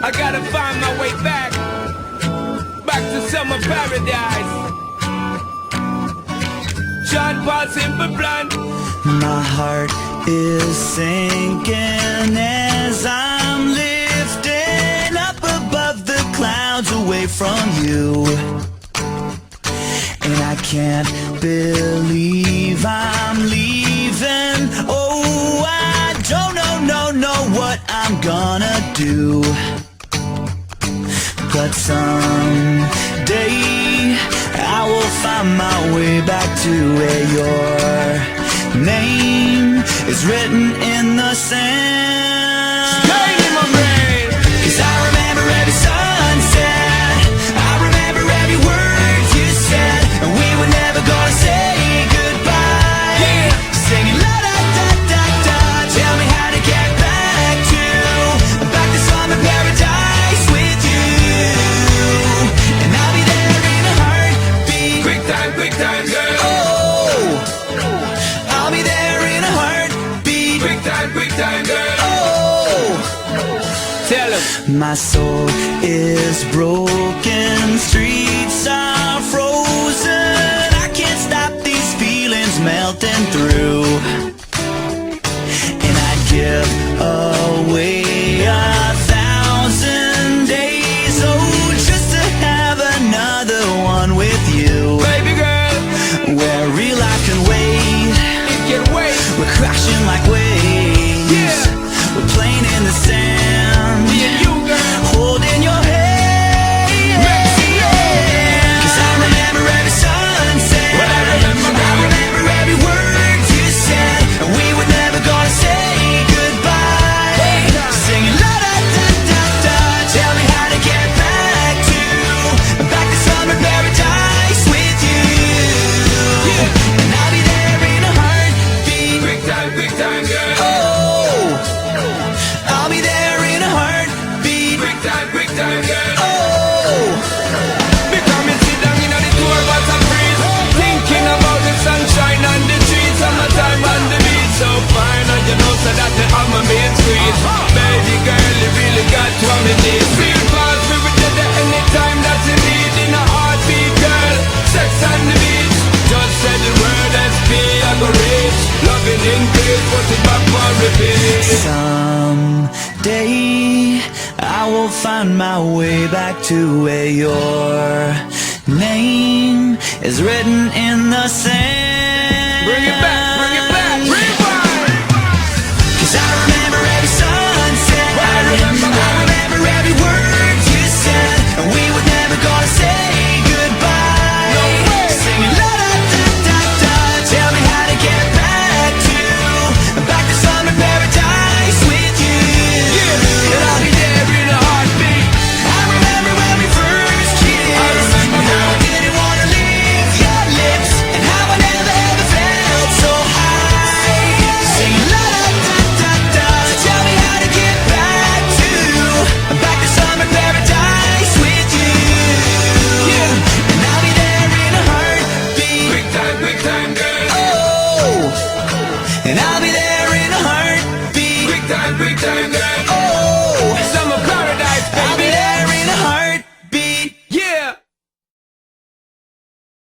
I gotta find my way back to summer paradise. John Paul Simple Plan. My heart is sinking as I'm lifting up above the clouds away from you. And I can't believe I'm leaving. Oh, I don't know what I'm gonna do. But someday I will find my way back to where your name is written in the sand. Stay in my brain. 'Cause I remember every sunset, I remember every word you said, and we were never gonna say goodbye. Yeah. Singing la da da da da, tell me how to get back to summer paradise with you. And I'll be there in a heartbeat. Quick time, girl. Oh, I'll be there in a heartbeat. Quick time, girl. Oh, Tell him. my soul is broken, streets are frozen. I can't stop these feelings melting through. And I'd give away 1,000 days, oh, just to have another one with you. Baby girl, Where real life can wait, it can wait. we're crashing like waves. Yeah. We're playing in the sand, Me and you, girl. holding your hand. Yeah. 'Cause I remember every sunset, Well, I remember every word you said, and we were never gonna say goodbye. Singing la da da da da, tell me how to get back to summer paradise with you. And I'll be there in a heartbeat. Quick time, girl. Oh, I'll be there in a heartbeat. Quick time, girl. Oh, Because me sit down in the tour bus and breeze, thinking about the sunshine and the trees, summertime on the beach, so fine. And you know so that I'm a main squeeze. Baby girl, you really got what me need. Feel fast, we will get there anytime that you need. In a heartbeat, girl, sex on the beach. Just say the word SP, I go reach. Loving in place, put it back for repeat. someday I will find my way back to where your name is written in the sand. Bring it back, rewind. 'Cause I remember every sunset, I remember every word you said, and we were never gonna say goodbye. No way. Singing la da da da da, tell me how to get back to summer paradise with you. Yeah. And I'll be there in a heartbeat. I remember when we first kissed, I remember and how I didn't wanna leave your lips, and how I never ever felt so high. Singing la da da da da, tell me how to get back to summer paradise with you. And I'll be there in a heartbeat. Quick time, girl. Oh, and I'll